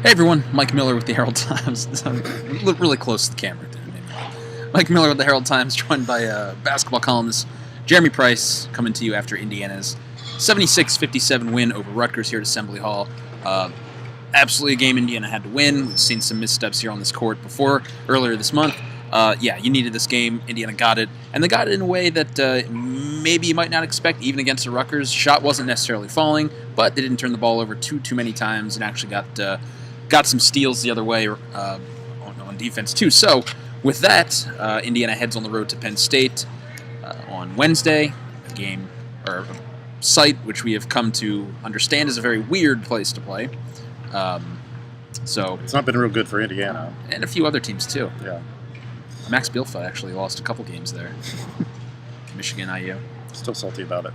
Hey everyone, Mike Miller with the Herald Times. Look really close to the camera there, maybe. Mike Miller with the Herald Times, joined by basketball columnist Jeremy Price, coming to you after Indiana's 76-57 win over Rutgers here at Assembly Hall. Absolutely a game Indiana had to win. We've seen some missteps here on this court before, earlier this month. You needed this game. Indiana got it. And they got it in a way that maybe you might not expect, even against the Rutgers. Shot wasn't necessarily falling, but they didn't turn the ball over too many times and actually got some steals the other way on defense, too. So, with that, Indiana heads on the road to Penn State on Wednesday, a game, or a site which we have come to understand is a very weird place to play. So it's not been real good for Indiana. And a few other teams, too. Yeah. Max Bielfa actually lost a couple games there. Michigan, IU. Still salty about it.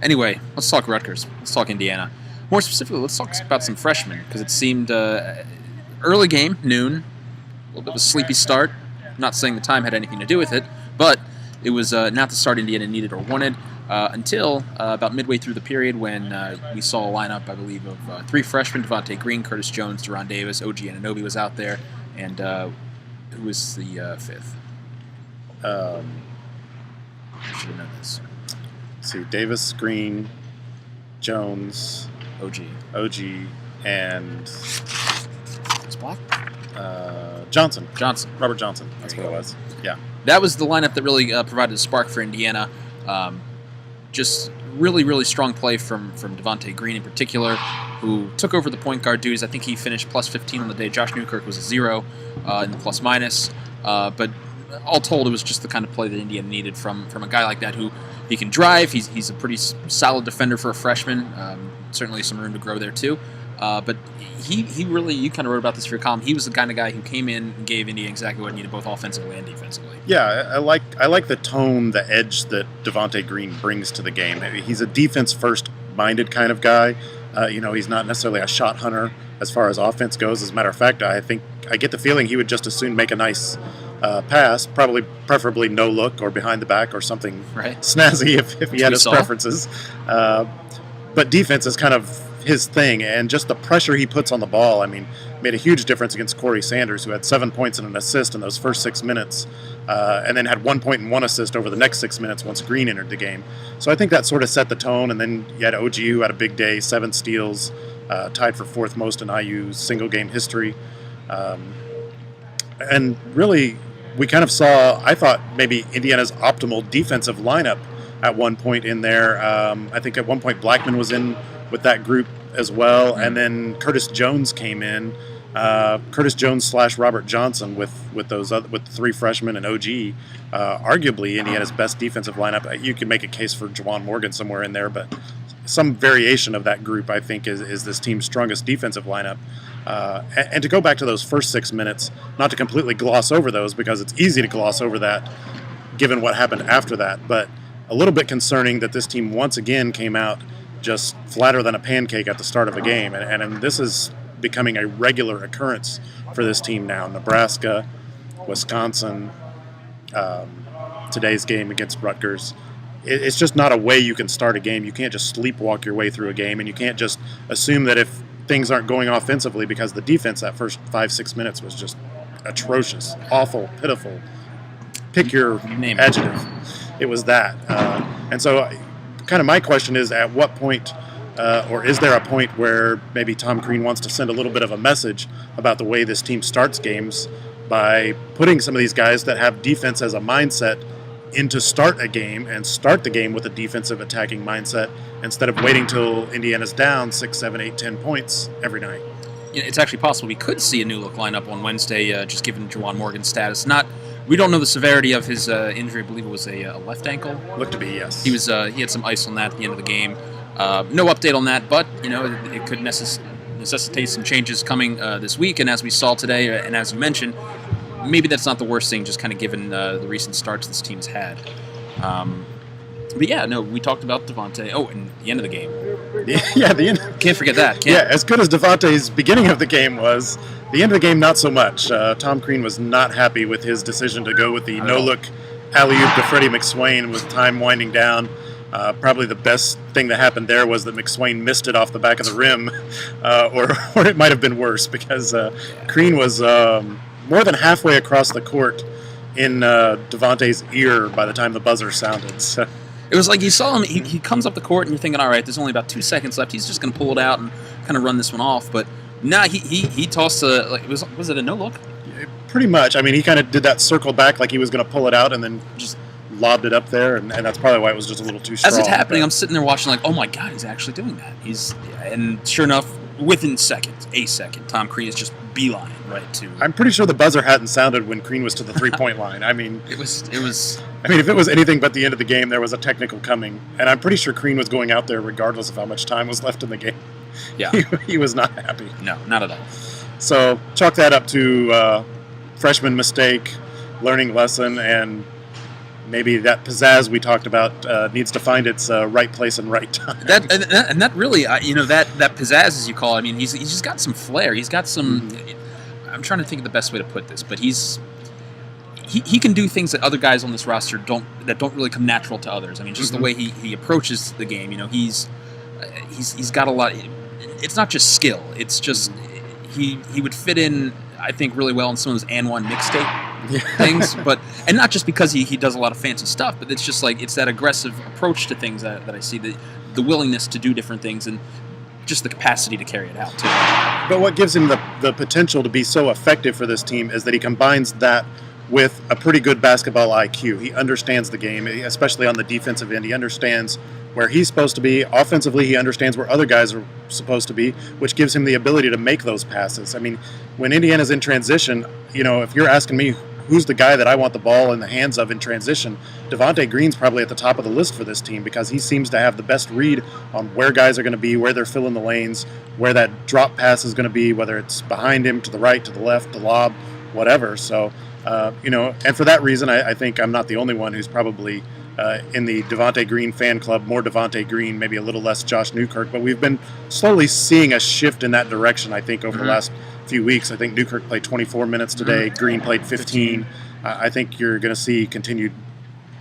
Anyway, let's talk Rutgers. Let's talk Indiana. More specifically, let's talk about some freshmen, because it seemed early game, noon, a little bit of a sleepy start. I'm not saying the time had anything to do with it, but it was not the start Indiana needed or wanted until about midway through the period when we saw a lineup, I believe, of three freshmen: Devontae Green, Curtis Jones, Deron Davis, OG Anunoby was out there, and who was the fifth? I should have known this. Let's see, Davis, Green, Jones, OG, and Block? Johnson. Robert Johnson. That's what it was. Yeah. That was the lineup that really provided a spark for Indiana. Just really, really strong play from Devontae Green in particular, who took over the point guard duties. I think he finished plus 15 on the day. Josh Newkirk was a 0 in the plus minus. But all told, it was just the kind of play that Indiana needed from a guy like that who he can drive. He's a pretty solid defender for a freshman. Certainly some room to grow there too. But he really, you kind of wrote about this for your column. He was the kind of guy who came in and gave Indiana exactly what it needed, both offensively and defensively. Yeah, I like the tone, the edge that Devontae Green brings to the game. He's a defense-first minded kind of guy. He's not necessarily a shot hunter as far as offense goes. As a matter of fact, I get the feeling he would just as soon make a nice pass, preferably no look or behind the back or something snazzy if he had his preferences. But defense is kind of his thing, and just the pressure he puts on the ball, made a huge difference against Corey Sanders, who had 7 points and an assist in those first 6 minutes, and then had 1 point and 1 assist over the next 6 minutes once Green entered the game. So I think that sort of set the tone, and then you had OG, who had a big day, 7 steals, tied for fourth most in IU's single-game history. And really, we kind of saw, I thought, maybe Indiana's optimal defensive lineup at one point in there. I think at one point Blackman was in with that group as well, and then Curtis Jones came in. Curtis Jones / Robert Johnson with the three freshmen and OG. Arguably Indiana's best defensive lineup. You could make a case for Juwan Morgan somewhere in there, but some variation of that group, I think, is this team's strongest defensive lineup. And to go back to those first 6 minutes, not to completely gloss over those, because it's easy to gloss over that given what happened after that, but a little bit concerning that this team once again came out just flatter than a pancake at the start of a game. And this is becoming a regular occurrence for this team now. Nebraska, Wisconsin, today's game against Rutgers. It's just not a way you can start a game. You can't just sleepwalk your way through a game, and you can't just assume that if things aren't going offensively, because the defense that first 5-6 minutes was just atrocious, awful, pitiful. Pick your adjective. It was that. And so kind of my question is, at what point, or is there a point where maybe Tom Crean wants to send a little bit of a message about the way this team starts games by putting some of these guys that have defense as a mindset in to start a game and start the game with a defensive attacking mindset instead of waiting till Indiana's down 6, 7, 8, 10 points every night? It's actually possible we could see a new look lineup on Wednesday, just given Juwan Morgan's status. We don't know the severity of his injury. I believe it was a left ankle. Looked to be, yes. He had some ice on that at the end of the game. No update on that, but it could necessitate some changes coming this week. And as we saw today, and as you mentioned, maybe that's not the worst thing, just kind of given the recent starts this team's had. But yeah, no, we talked about Devontae. Oh, and the end of the game. Yeah, the end. Can't forget that. Yeah, as good as Devontae's beginning of the game was, the end of the game not so much. Tom Crean was not happy with his decision to go with the no-look alley-oop to Freddie McSwain with time winding down. Probably the best thing that happened there was that McSwain missed it off the back of the rim, or it might have been worse because Crean was more than halfway across the court in Devontae's ear by the time the buzzer sounded. So. It was like you saw him, he comes up the court and you're thinking, all right, there's only about 2 seconds left. He's just going to pull it out and kind of run this one off. But he tossed was it a no-look? Pretty much. I mean, he kind of did that circle back like he was going to pull it out and then just lobbed it up there, and that's probably why it was just a little too strong. As it's happening, I'm sitting there watching like, oh my God, he's actually doing that. And sure enough, within a second, Tom Crean is just beeline right to. I'm pretty sure the buzzer hadn't sounded when Crean was to the 3-point line. I mean, it was. I mean, if it was anything but the end of the game, there was a technical coming, and I'm pretty sure Crean was going out there regardless of how much time was left in the game. Yeah, he was not happy. No, not at all. So chalk that up to freshman mistake, learning lesson, and maybe that pizzazz we talked about needs to find its right place and right time. That really, that pizzazz, as you call it, I mean, he's just got some flair. He's got some. I'm trying to think of the best way to put this, but he can do things that other guys on this roster don't really come natural to others. I mean, just the way he approaches the game. He's got a lot. It's not just skill. It's just he would fit in, I think, really well in some of those and one mixtape things, and not just because he does a lot of fancy stuff, but it's just like it's that aggressive approach to things that I see, the willingness to do different things and just the capacity to carry it out too. But what gives him the potential to be so effective for this team is that he combines that with a pretty good basketball IQ. He understands the game, especially on the defensive end. He understands where he's supposed to be. Offensively, he understands where other guys are supposed to be, which gives him the ability to make those passes. I mean, when Indiana's in transition, if you're asking me who's the guy that I want the ball in the hands of in transition, Devontae Green's probably at the top of the list for this team because he seems to have the best read on where guys are going to be, where they're filling the lanes, where that drop pass is going to be, whether it's behind him, to the right, to the left, the lob, whatever. So, and for that reason, I think I'm not the only one who's probably in the Devontae Green fan club, more Devontae Green, maybe a little less Josh Newkirk, but we've been slowly seeing a shift in that direction, I think, over the last few weeks. I think Newkirk played 24 minutes today, Green played 15. I think you're going to see continued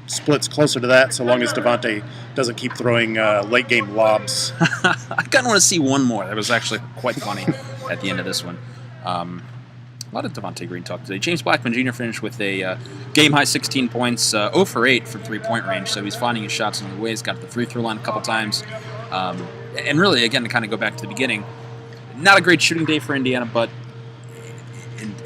splits closer to that, so long as Devontae doesn't keep throwing late-game lobs. I kind of want to see one more. That was actually quite funny at the end of this one. A lot of Devontae Green talk today. James Blackman Jr. finished with a game-high 16 points, 0 for 8 from three-point range, so he's finding his shots in other ways, got to the free-throw line a couple times. And really, again, to kind of go back to the beginning, not a great shooting day for Indiana, but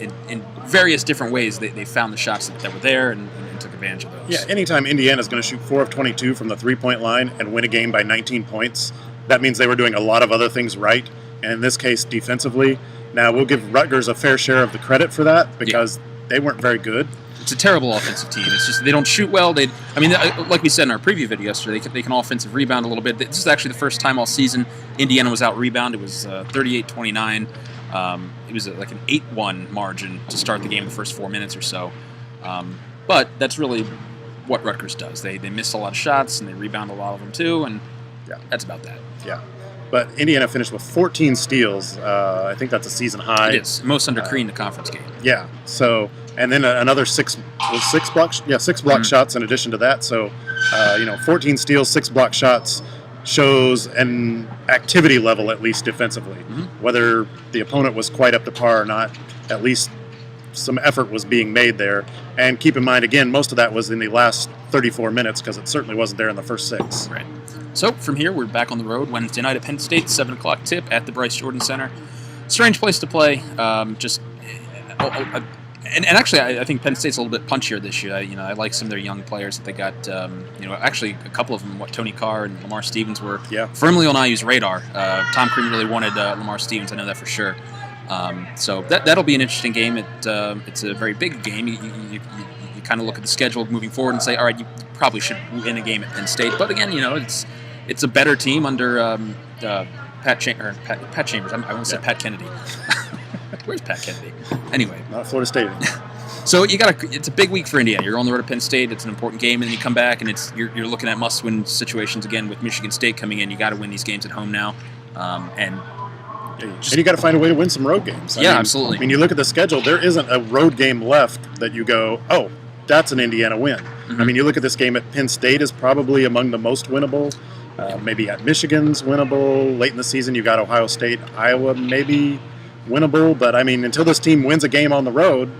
in various different ways, they found the shots that were there and took advantage of those. Yeah, anytime Indiana's going to shoot 4 of 22 from the three-point line and win a game by 19 points, that means they were doing a lot of other things right, and in this case, defensively. Now, we'll give Rutgers a fair share of the credit for that because they weren't very good. It's a terrible offensive team. It's just they don't shoot well. Like we said in our preview video yesterday, they can offensive rebound a little bit. This is actually the first time all season Indiana was out rebound. It was 38-29. It was like an 8-1 margin to start the game the first 4 minutes or so. But that's really what Rutgers does. They miss a lot of shots and they rebound a lot of them too, and that's about that. Yeah. But Indiana finished with 14 steals. I think that's a season high. It is. Most under Crean in the conference game. Yeah. So, and then another six block shots in addition to that. So, 14 steals, 6 block shots shows an activity level, at least defensively. Whether the opponent was quite up to par or not, at least some effort was being made there. And keep in mind, again, most of that was in the last 34 minutes because it certainly wasn't there in the first 6. Right. So from here, we're back on the road Wednesday night at Penn State, 7 o'clock tip at the Bryce Jordan Center. Strange place to play. Actually, I think Penn State's a little bit punchier this year. I like some of their young players that they got. Actually, a couple of them, Tony Carr and Lamar Stevens, were firmly on IU's radar. Tom Crean really wanted Lamar Stevens. I know that for sure. So that'll be an interesting game. It's a very big game. You kind of look at the schedule moving forward and say, all right, you probably should win a game at Penn State. But again, it's a better team under Pat Chambers. I won't say Pat Kennedy. Where's Pat Kennedy? Anyway, not Florida State. So it's a big week for Indiana. You're on the road to Penn State. It's an important game, and then you come back, and you're looking at must-win situations again with Michigan State coming in. You got to win these games at home now, and you got to find a way to win some road games. Absolutely. I mean, you look at the schedule. There isn't a road game left that you go, oh, that's an Indiana win. Mm-hmm. I mean, you look at this game at Penn State is probably among the most winnable. Maybe at Michigan's winnable. Late in the season, you got Ohio State, Iowa, maybe winnable. But I mean, until this team wins a game on the road,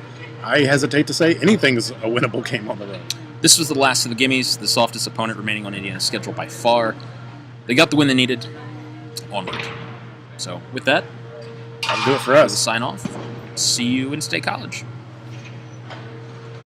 I hesitate to say anything's a winnable game on the road. This was the last of the gimmies, the softest opponent remaining on Indiana's schedule by far. They got the win they needed. Onward. So with that, That'll do it for we'll us. sign off. See you in State College.